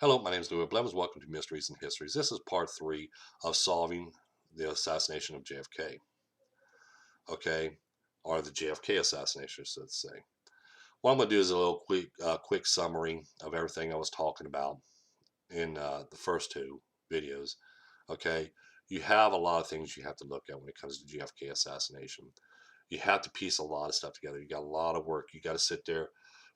Hello, my name is Leroy Blevins. Welcome to Mysteries and Histories. This is part three of solving the assassination of JFK. Okay, or the JFK assassination, so to say. What I'm going to do is a little quick summary of everything I was talking about in the first two videos. Okay, you have a lot of things you have to look at when it comes to JFK assassination. You have to piece a lot of stuff together. You got a lot of work. You got to sit there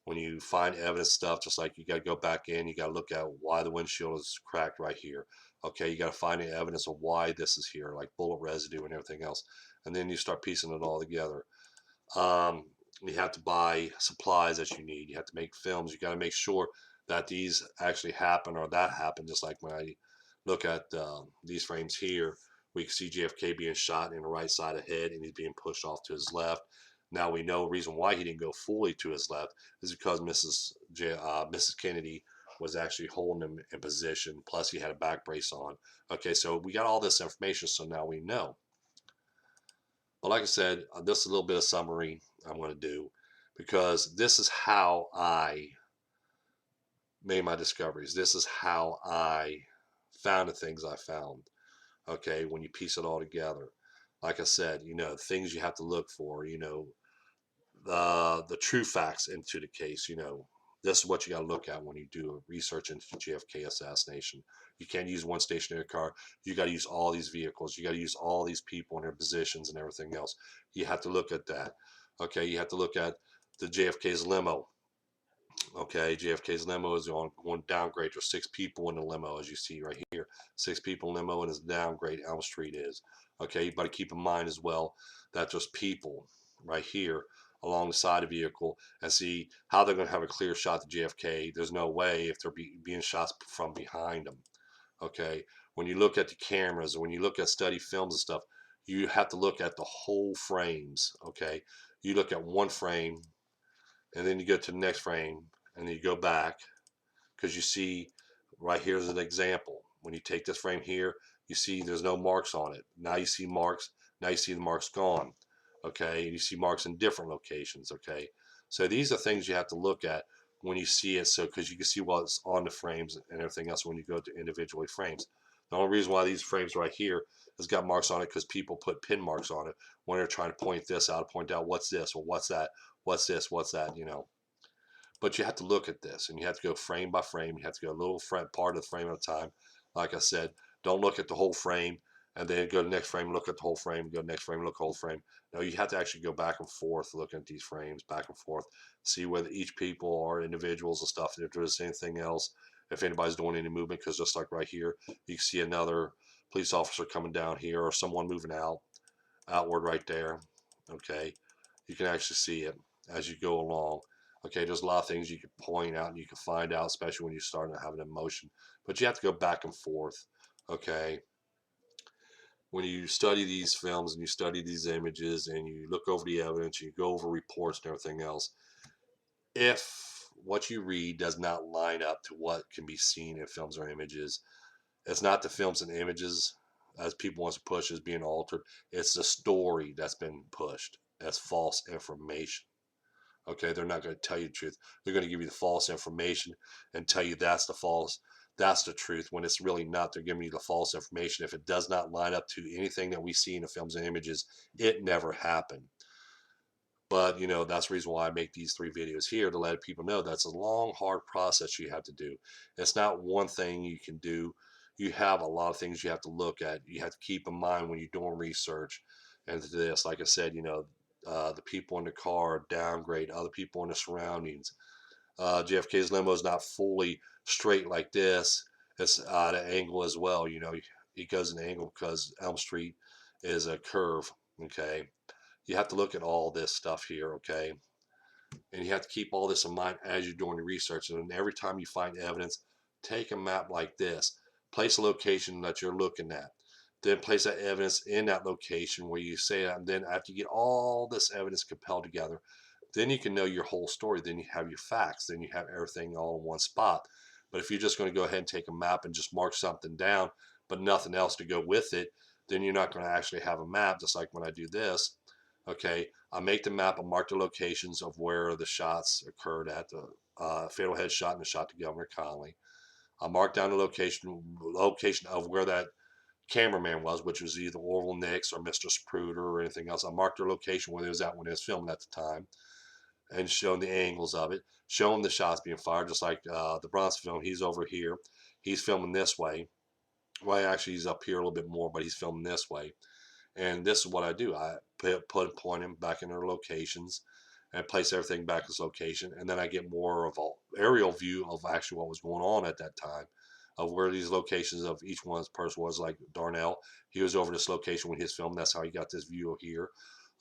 when you find evidence stuff, just like you got to go back in, you got to look at why the windshield is cracked right here. Okay, you got to find the evidence of why this is here, like bullet residue and everything else. And then you start piecing it all together. You have to buy supplies that you need. You have to make films. You got to make sure that these actually happen or that happened. Just like when I look at these frames here, we can see JFK being shot in the right side of the head and he's being pushed off to his left. Now we know the reason why he didn't go fully to his left is because Mrs. Kennedy was actually holding him in position. Plus he had a back brace on. Okay, so we got all this information, so now we know. But like I said, this is a little bit of summary I'm going to do because this is how I made my discoveries. This is how I found the things I found. Okay, when you piece it all together, like I said, things you have to look for. The true facts into the case. This is what you got to look at when you do research into JFK assassination. You can't use one stationary car. You got to use all these vehicles. You got to use all these people in their positions and everything else. You have to look at that. Okay, you have to look at the JFK's limo. Okay, JFK's limo is on downgrade. There's six people in the limo, as you see right here. Six people in limo, and it's downgrade. Elm Street is. Okay, you got to keep in mind as well that there's people right here along the side of the vehicle, and see how they're going to have a clear shot to JFK. There's no way if they're being shot from behind them. Okay, when you look at the cameras, when you look at study films and stuff, you have to look at the whole frames. Okay, you look at one frame and then you go to the next frame and then you go back because you see right here's an example. When you take this frame here, you see there's no marks on it. Now you see marks. Now you see the marks gone. Okay, and you see marks in different locations. Okay, so these are things you have to look at when you see it. So because you can see what's on the frames and everything else when you go to individually frames. The only reason why these frames right here has got marks on it because people put pin marks on it when they're trying to point this out, point out what's this or what's that, what's this, what's that. But you have to look at this and you have to go frame by frame. You have to go a little part of the frame at a time. Like I said, don't look at the whole frame and then go to the next frame, look at the whole frame, go to the next frame, look at the whole frame. No, you have to actually go back and forth looking at these frames, back and forth, see whether each people are individuals and stuff, if there's anything else, if anybody's doing any movement, because just like right here, you can see another police officer coming down here or someone moving outward right there. Okay, you can actually see it as you go along. Okay, there's a lot of things you can point out and you can find out, especially when you start to have an emotion. But you have to go back and forth. Okay, when you study these films and you study these images and you look over the evidence, you go over reports and everything else. If what you read does not line up to what can be seen in films or images, it's not the films and images as people want to push as being altered. It's the story that's been pushed as false information. Okay, they're not going to tell you the truth. They're going to give you the false information and tell you that's the truth when it's really not. They're giving you the false information. If it does not line up to anything that we see in the films and images, it never happened. But that's the reason why I make these three videos here to let people know that's a long, hard process you have to do. It's not one thing you can do. You have a lot of things you have to look at. You have to keep in mind when you're doing research. And to this, like I said, the people in the car downgrade, other people in the surroundings. JFK's limo is not fully straight like this. It's at an angle as well. It goes an angle because Elm Street is a curve. Okay, you have to look at all this stuff here. Okay, and you have to keep all this in mind as you're doing the research. And every time you find evidence, take a map like this, place a location that you're looking at, then place that evidence in that location where you say that, and then after you get all this evidence compelled together, then you can know your whole story. Then you have your facts. Then you have everything all in one spot. But if you're just going to go ahead and take a map and just mark something down, but nothing else to go with it, then you're not going to actually have a map. Just like when I do this, okay, I make the map and mark the locations of where the shots occurred at the fatal headshot and the shot to Governor Connolly. I marked down the location of where that cameraman was, which was either Orville Nix or Mr. Spruder or anything else. I marked their location where they was at when they was filming at the time, and showing the angles of it, showing the shots being fired, just like the Bronson film. He's over here. He's filming this way. Well, actually, he's up here a little bit more, but he's filming this way. And this is what I do. I point him back in their locations and place everything back in its location. And then I get more of an aerial view of actually what was going on at that time, of where these locations of each one's person was. Like Darnell, he was over this location when he was filmed. That's how he got this view here.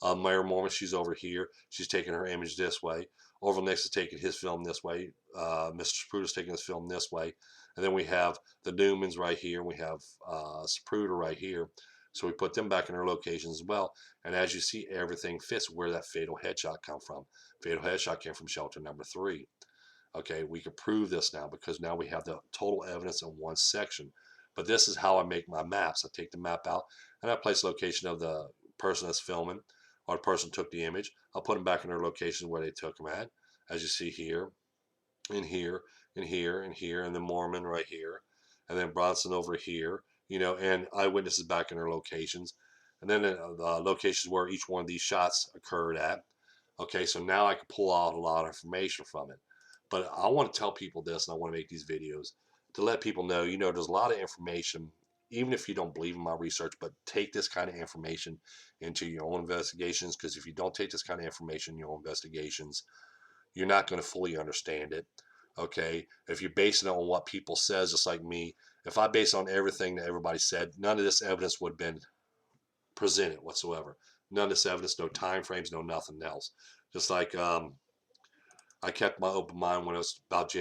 Mayor Mormon, she's over here. She's taking her image this way. Orville Nix is taking his film this way. Mr. Spruder's taking his film this way. And then we have the Newmans right here. We have Spruder right here. So we put them back in their locations as well. And as you see, everything fits where that fatal headshot come from. Fatal headshot came from shelter number 3. Okay, we can prove this now because now we have the total evidence in one section. But this is how I make my maps. I take the map out and I place location of the person that's filming, or the person took the image. I'll put them back in their locations where they took them at. As you see here, and here, and here, and here, and then Mormon right here, and then Bronson over here, and eyewitnesses back in their locations, and then the locations where each one of these shots occurred at. Okay, so now I can pull out a lot of information from it. But I want to tell people this, and I want to make these videos to let people know, there's a lot of information, even if you don't believe in my research, but take this kind of information into your own investigations, because if you don't take this kind of information in your own investigations, you're not going to fully understand it. Okay, if you base it on what people says, just like me, if I base on everything that everybody said, none of this evidence would have been presented whatsoever. None of this evidence, no time frames, no nothing else. Just like I kept my open mind when it was about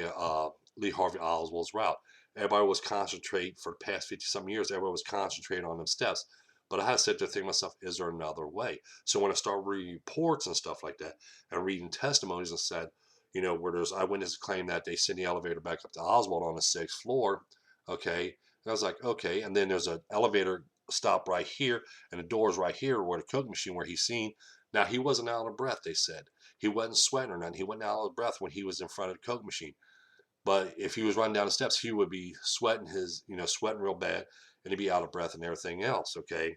Lee Harvey Oswald's route. Everybody was concentrating for the past 50-something years. Everybody was concentrating on them steps. But I had to sit there and think to myself, is there another way? So when I started reading reports and stuff like that and reading testimonies and said, where there's eyewitnesses claim that they send the elevator back up to Oswald on the 6th floor, okay? And I was like, okay. And then there's an elevator stop right here and the doors right here where the cooking machine where he's seen. Now, he wasn't out of breath, they said. He wasn't sweating or nothing. He wasn't out of breath when he was in front of the Coke machine. But if he was running down the steps, he would be sweating sweating real bad, and he'd be out of breath and everything else. Okay.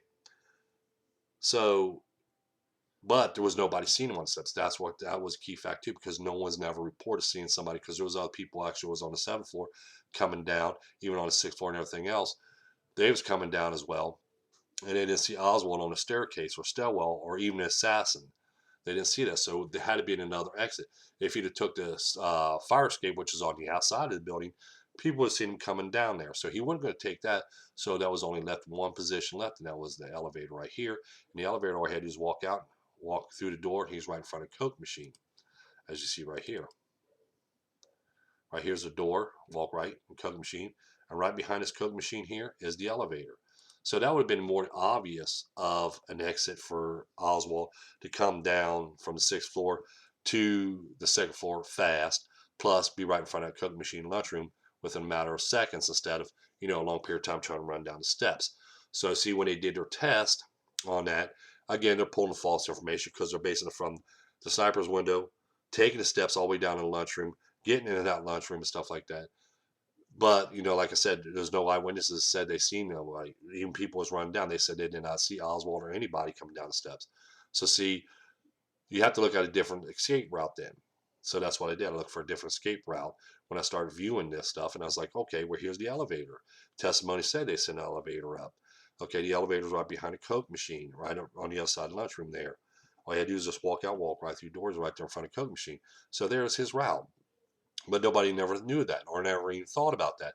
So, but there was nobody seeing him on the steps. That was a key fact too, because no one's never reported seeing somebody, because there was other people actually was on the 7th floor coming down, even on the 6th floor and everything else. They was coming down as well, and they didn't see Oswald on the staircase or stairwell or even an assassin. They didn't see that, so there had to be another exit. If he'd have took this fire escape, which is on the outside of the building, people would have seen him coming down there. So he wasn't going to take that. So that was only left one position left, and that was the elevator right here. And the elevator, all he had to do is walk through the door. He's right in front of the Coke machine, as you see right here. Right here's the door. Walk right, Coke machine, and right behind this Coke machine here is the elevator. So that would have been more obvious of an exit for Oswald to come down from the 6th floor to the 2nd floor fast, plus be right in front of that cooking machine lunchroom within a matter of seconds instead of, a long period of time trying to run down the steps. So see, when they did their test on that, again, they're pulling false information because they're basing it from the sniper's window, taking the steps all the way down to the lunchroom, getting in and out lunchroom and stuff like that. But, like I said, there's no eyewitnesses said they seen them. Like, even people was running down, they said they did not see Oswald or anybody coming down the steps. So see, you have to look at a different escape route then. So that's what I did. I looked for a different escape route when I started viewing this stuff. And I was like, okay, well, here's the elevator. Testimony said they sent an elevator up. Okay, the elevator's right behind a Coke machine, right on the other side of the lunchroom there. All you had to do is just walk right through doors right there in front of Coke machine. So there's his route. But nobody never knew that or never even thought about that.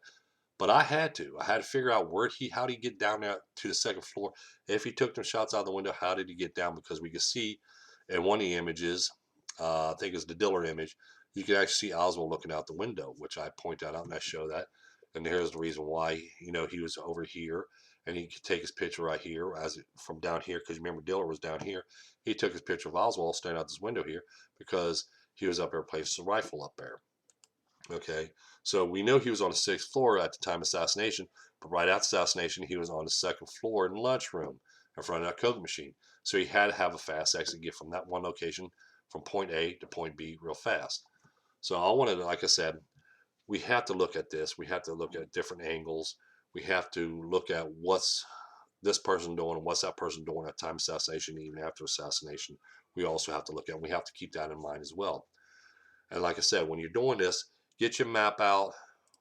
But I had to. I had to figure out how did he get down there to the 2nd floor? If he took them shots out of the window, how did he get down? Because we could see in one of the images, I think it's the Diller image, you could actually see Oswald looking out the window, which I point out and I show that. And here's the reason why, he was over here and he could take his picture right here from down here. Because remember, Diller was down here. He took his picture of Oswald standing out this window here because he was up there placing a rifle up there. Okay, so we know he was on the 6th floor at the time of assassination, but right after assassination, he was on the 2nd floor in the lunchroom in front of that Coke machine. So he had to have a fast exit, get from that one location from point A to point B real fast. So I wanted to, like I said, we have to look at this. We have to look at different angles. We have to look at what's this person doing and what's that person doing at time of assassination, even after assassination. We also have to look at, and we have to keep that in mind as well. And like I said, when you're doing this, get your map out,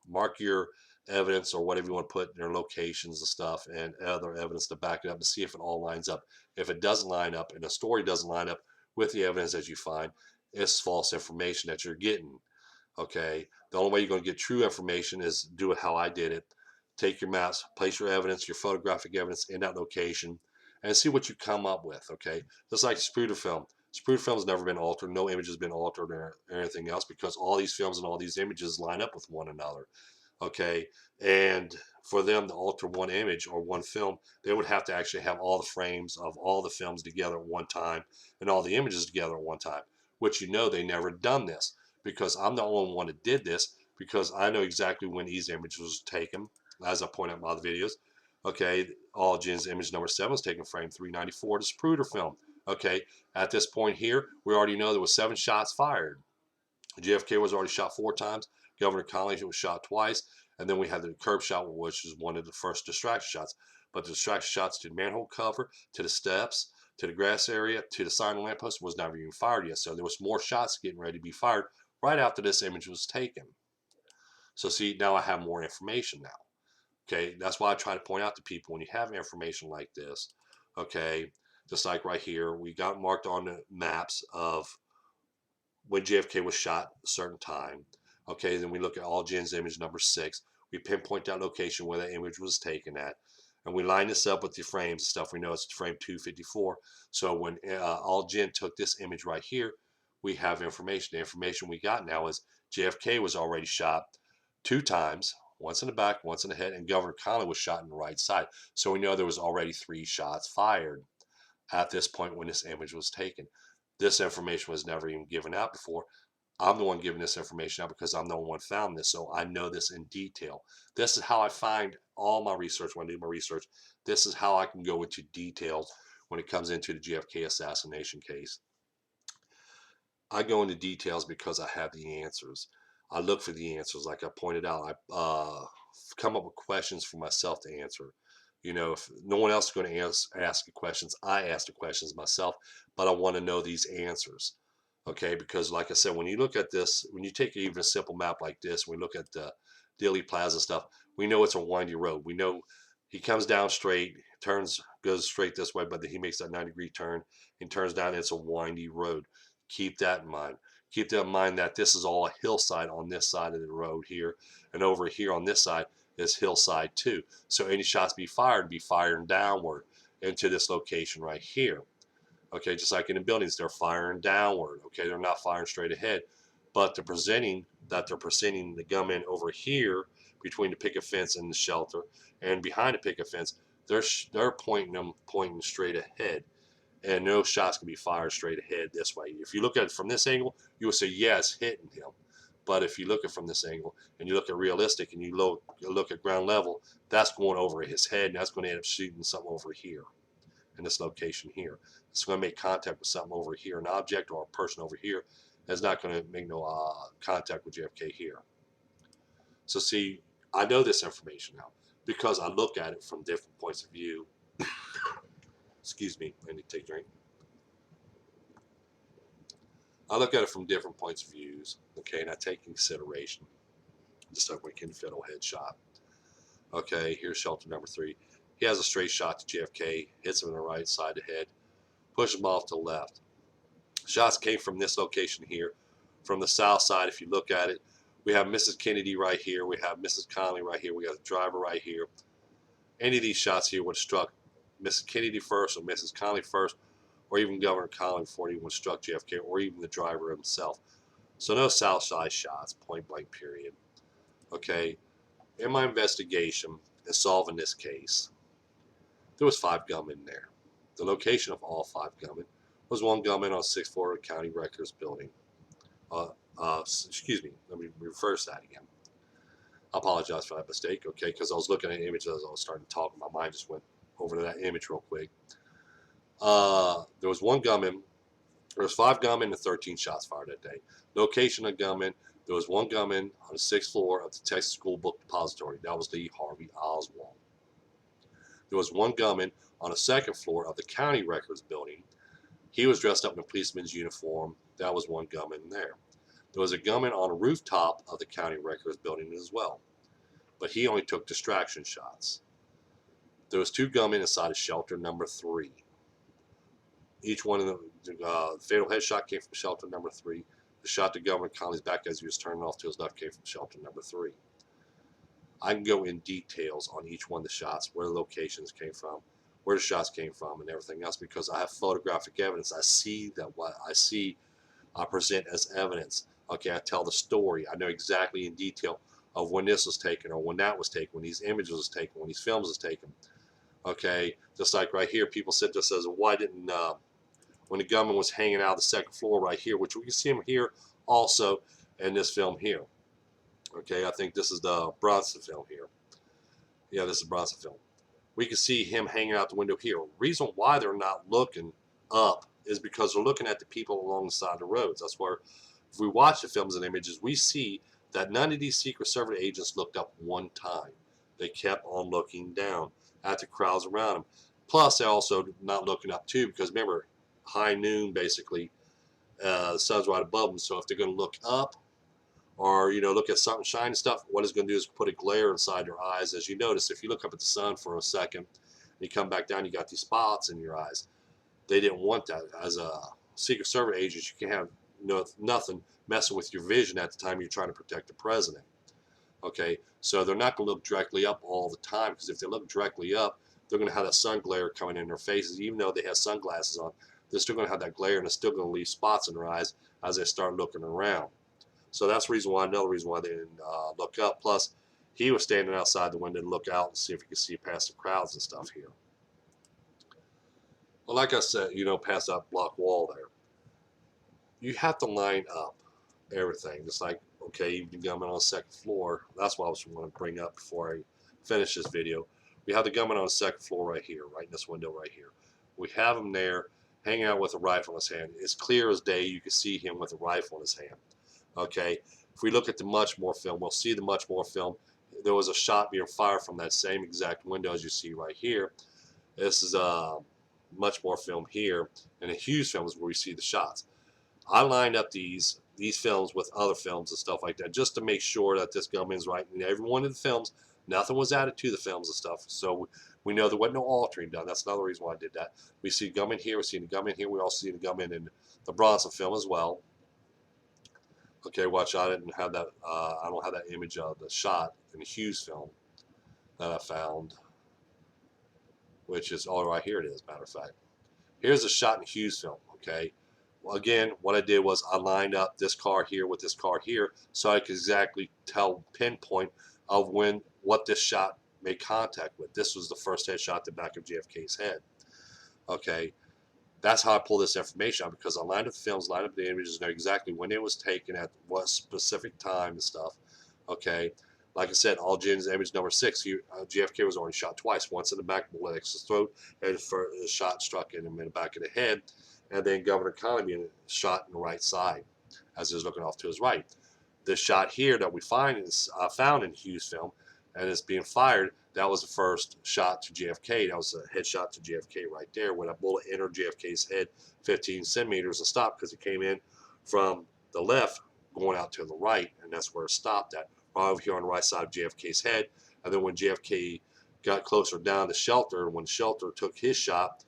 mark your evidence or whatever you want to put, their locations and stuff, and other evidence to back it up to see if it all lines up. If it doesn't line up and the story doesn't line up with the evidence that you find, it's false information that you're getting. Okay, the only way you're going to get true information is do it how I did it. Take your maps, place your evidence, your photographic evidence in that location, and see what you come up with. Okay, just like Spruder film. Spruder film has never been altered. No image has been altered or anything else because all these films and all these images line up with one another. Okay, and for them to alter one image or one film, they would have to actually have all the frames of all the films together at one time and all the images together at one time, which they never done this because I'm the only one that did this because I know exactly when these images was taken, as I point out in my other videos. Okay, all Jin's image number 7 was taken frame 394 to Spruder film. Okay, at this point here, we already know there was 7 shots fired. JFK was already shot 4 times. Governor Connolly was shot twice. And then we had the curb shot, which was one of the first distraction shots. But the distraction shots to the manhole cover, to the steps, to the grass area, to the sign and lamppost was never even fired yet. So there was more shots getting ready to be fired right after this image was taken. So see, now I have more information now. Okay, that's why I try to point out to people when you have information like this, okay, just like right here, we got marked on the maps of when JFK was shot a certain time. Okay, then we look at all Jen's image number 6. We pinpoint that location where that image was taken at. And we line this up with the frames and stuff. We know it's frame 254. So when all Jen took this image right here, we have information. The information we got now is JFK was already shot 2 times, once in the back, once in the head, and Governor Connolly was shot in the right side. So we know there was already 3 shots fired at this point when this image was taken. This information was never even given out before. I'm the one giving this information out because I'm the one found this, so I know this in detail. This is how I find all my research when I do my research. This is how I can go into details when it comes into the JFK assassination case. I go into details because I have the answers. I look for the answers. Like I pointed out, I come up with questions for myself to answer. If no one else is going to ask the questions, I ask the questions myself, but I want to know these answers. Okay, because like I said, when you look at this, when you take even a simple map like this, we look at the Dealey Plaza stuff, we know it's a windy road. We know he comes down straight, goes straight this way, but then he makes that 90-degree turn and turns down. And it's a windy road. Keep that in mind. Keep that in mind that this is all a hillside on this side of the road here, and over here on this side is hillside too. So any shots be firing downward into this location right here. Okay, just like in the buildings, they're firing downward. Okay, they're not firing straight ahead, but they're presenting the gunmen over here between the picket fence and the shelter, and behind the picket fence, they're pointing straight ahead, and no shots can be fired straight ahead this way. If you look at it from this angle, you will say yes, hitting him. But if you look at it from this angle and you look at realistic and you look at ground level, that's going over his head, and that's going to end up shooting something over here in this location here. It's going to make contact with something over here, an object or a person over here. It's not going to make no contact with JFK here. So see, I know this information now because I look at it from different points of view. Excuse me, I need to take a drink. I look at it from different points of views, okay, and I take in consideration. Just like we can fiddle headshot. Okay, here's shelter number 3. He has a straight shot to JFK, hits him in the right side of the head, pushes him off to the left. Shots came from this location here. From the south side, if you look at it, we have Mrs. Kennedy right here. We have Mrs. Connolly right here. We got the driver right here. Any of these shots here would have struck Mrs. Kennedy first or Mrs. Connolly first, or even Governor Connolly before he would have struck JFK, or even the driver himself. So no south side shots, point blank period. Okay, in my investigation in solving this case, there was 5 gunmen there. The location of all 5 gunmen was one gunman on 6th County Records building. Excuse me, let me reverse that again. I apologize for that mistake, okay, because I was looking at an image as I was starting to talk, and my mind just went over to that image real quick. There was one gunman. There was 5 gunmen and 13 shots fired that day. Location of gunmen There was one gunman on the 6th floor of the Texas School Book Depository. That was Lee Harvey Oswald. There was one gunman on the 2nd floor of the County Records Building. He was dressed up in a policeman's uniform. That was one gunman there. There was a gunman on a rooftop of the County Records Building as well, but he only took distraction shots. There was two gunmen inside of shelter number 3. Each one of the fatal headshot came from shelter number 3. The shot to Governor Connolly's back as he was turning off to his left came from shelter number 3. I can go in details on each one of the shots, where the locations came from, where the shots came from, and everything else, because I have photographic evidence. I see that what I see, I present as evidence. Okay, I tell the story. I know exactly in detail of when this was taken, or when that was taken, when these images was taken, when these films was taken. Okay, just like right here, people said this as, why didn't, when the gunman was hanging out of the 2nd floor right here, which we can see him here also in this film here. Okay, I think this is the Bronson film here. Yeah, this is Bronson film. We can see him hanging out the window here. Reason why they're not looking up is because they're looking at the people along the side of the roads. That's where, if we watch the films and images, we see that none of these Secret Service agents looked up one time. They kept on looking down at the crowds around them. Plus, they're also not looking up too, because remember, high noon basically, the sun's right above them. So if they're going to look up, or look at something shiny stuff, what it's going to do is put a glare inside your eyes. As you notice, if you look up at the sun for a second, and you come back down, you got these spots in your eyes. They didn't want that. As a Secret Service agent, you can have nothing messing with your vision at the time you're trying to protect the president. Okay, so they're not going to look directly up all the time, because if they look directly up, they're going to have that sun glare coming in their faces. Even though they have sunglasses on, they're still going to have that glare, and it's still going to leave spots in their eyes as they start looking around. So that's the reason why, another reason why they didn't look up. Plus, he was standing outside the window to look out and see if he could see past the crowds and stuff here. Well, like I said, past that block wall there, you have to line up everything. Just like, okay, even the gunman on the 2nd floor. That's what I was going to bring up before I finish this video. We have the gunman on the 2nd floor right here, right in this window right here. We have him there hanging out with a rifle in his hand. It's clear as day. You can see him with a rifle in his hand. Okay, if we look at the Muchmore film, we'll see the Muchmore film. There was a shot being fired from that same exact window as you see right here. This is a Muchmore film here, and a Hughes film is where we see the shots. I lined up these films with other films and stuff like that, just to make sure that this gunman is right in every one of the films. Nothing was added to the films and stuff, so we know there wasn't no altering done. That's another reason why I did that. We see the gunman here, we see the gunman here, we also see the gunman in the Bronson film as well. Okay, watch, I didn't have that, I don't have that image of the shot in the Hughes film that I found, which is, all right, here it is, matter of fact. Here's a shot in Hughes film, okay? Well, again, what I did was I lined up this car here with this car here, so I could exactly pinpoint of what this shot made contact with. This was the first headshot to the back of JFK's head, okay? That's how I pull this information out, because I lined up the films, lined up the images, know exactly when it was taken at what specific time and stuff. Okay, like I said, all Jen's image number 6. JFK was already shot twice. Once in the back, bullet his throat, and the shot struck him in the back of the head, and then Governor Connolly being shot in the right side as he was looking off to his right. This shot here that we found in Hughes film, and it's being fired. That was the first shot to JFK. That was a headshot to JFK right there, when a bullet entered JFK's head 15 centimeters and stopped, because it came in from the left going out to the right, and that's where it stopped at, right over here on the right side of JFK's head. And then when JFK got closer down to shelter, when shelter took his shot,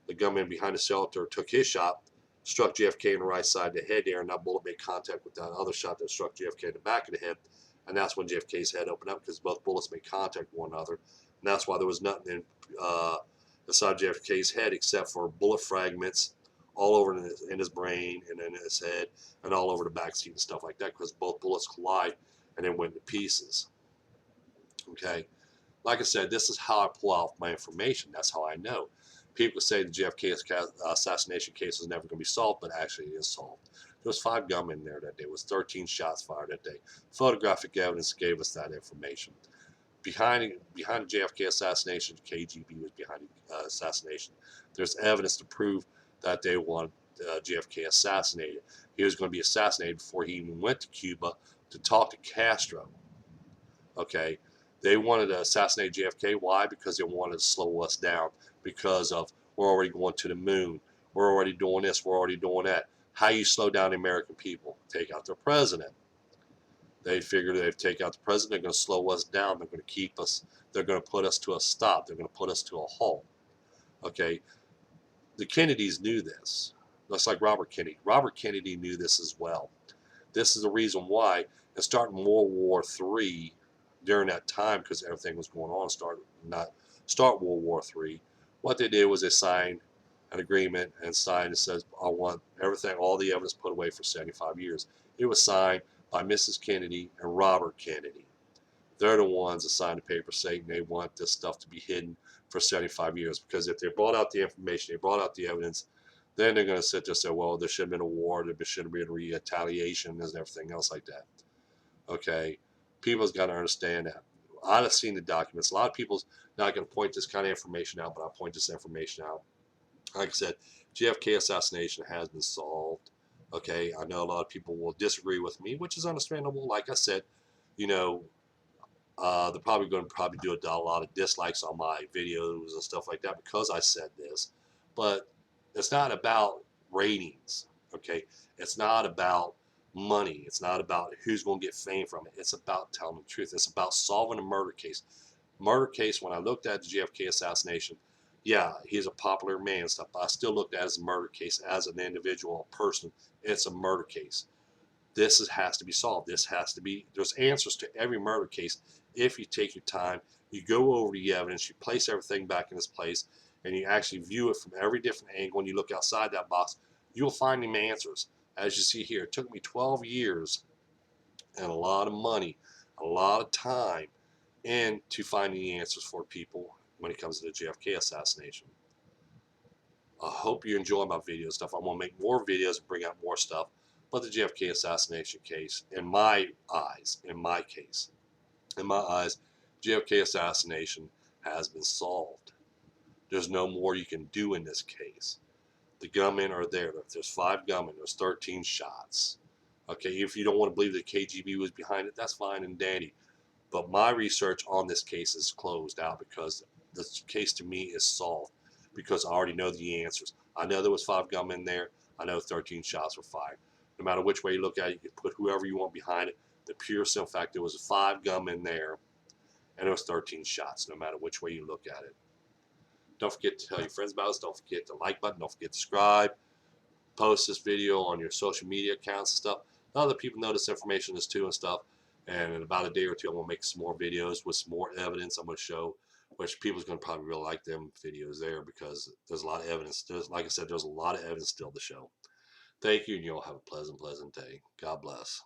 the gunman behind the shelter took his shot, struck JFK in the right side of the head there, and that bullet made contact with that other shot that struck JFK in the back of the head. And that's when JFK's head opened up, because both bullets made contact with one another. And that's why there was nothing inside JFK's head except for bullet fragments all over in his brain and in his head and all over the back seat and stuff like that, because both bullets collide and then went to pieces. Okay, like I said, this is how I pull out my information. That's how I know. People say the JFK assassination case is never going to be solved, but actually it is solved. There was 5 gunmen there that day. There was 13 shots fired that day. Photographic evidence gave us that information. Behind the JFK assassination, KGB was behind the assassination. There's evidence to prove that they wanted JFK assassinated. He was going to be assassinated before he even went to Cuba to talk to Castro. Okay, they wanted to assassinate JFK. Why? Because they wanted to slow us down. Because of we're already going to the moon. We're already doing this. We're already doing that. How you slow down the American people? Take out their president. They figured they'd take out the president. They're going to slow us down. They're going to keep us. They're going to put us to a stop. They're going to put us to a halt. Okay, the Kennedys knew this. Just like Robert Kennedy. Robert Kennedy knew this as well. This is the reason why, and starting World War III during that time, because everything was going on, start World War III. What they did was they signed an agreement and signed and says, I want everything, all the evidence put away for 75 years. It was signed by Mrs. Kennedy and Robert Kennedy. They're the ones that signed the paper saying they want this stuff to be hidden for 75 years. Because if they brought out the information, they brought out the evidence, then they're going to sit there and say, well, there should have been a war, there should have been retaliation, and everything else like that. Okay, people's got to understand that. I've seen the documents. A lot of people's not going to point this kind of information out, but I'll point this information out. Like I said, JFK assassination has been solved. Okay, I know a lot of people will disagree with me, which is understandable. Like I said, you know, they're probably going to do a lot of dislikes on my videos and stuff like that because I said this. But it's not about ratings, okay? It's not about money. It's not about who's going to get fame from it. It's about telling the truth. It's about solving a murder case. Murder case, when I looked at the JFK assassination, yeah, he's a popular man and stuff, but I still looked at it as a murder case, as an individual, a person. It's a murder case. Has to be solved. There's answers to every murder case if you take your time, you go over the evidence, you place everything back in its place, and you actually view it from every different angle, and you look outside that box, you'll find them answers. As you see here, it took me 12 years and a lot of money, a lot of time into finding the answers for people when it comes to the JFK assassination. I hope you enjoy my video stuff. I'm going to make more videos and bring out more stuff. But the JFK assassination case, in my eyes, JFK assassination has been solved. There's no more you can do in this case. The gunmen are there. There's 5 gunmen. There's 13 shots. Okay, if you don't want to believe the KGB was behind it, that's fine and dandy. But my research on this case is closed out because this case to me is solved because I already know the answers. I know there was 5 gunmen there. I know 13 shots were fired. No matter which way you look at it, you can put whoever you want behind it. The pure simple fact, there was 5 gunmen there and it was 13 shots, no matter which way you look at it. Don't forget to tell your friends about us. Don't forget the like button. Don't forget to subscribe. Post this video on your social media accounts and stuff. Other people know this information is too and stuff. And in about a day or two, I'm going to make some more videos with some more evidence I'm going to show, which people's going to probably really like them videos there because there's a lot of evidence. Like I said, there's a lot of evidence still to show. Thank you, and you'll have a pleasant day. God bless.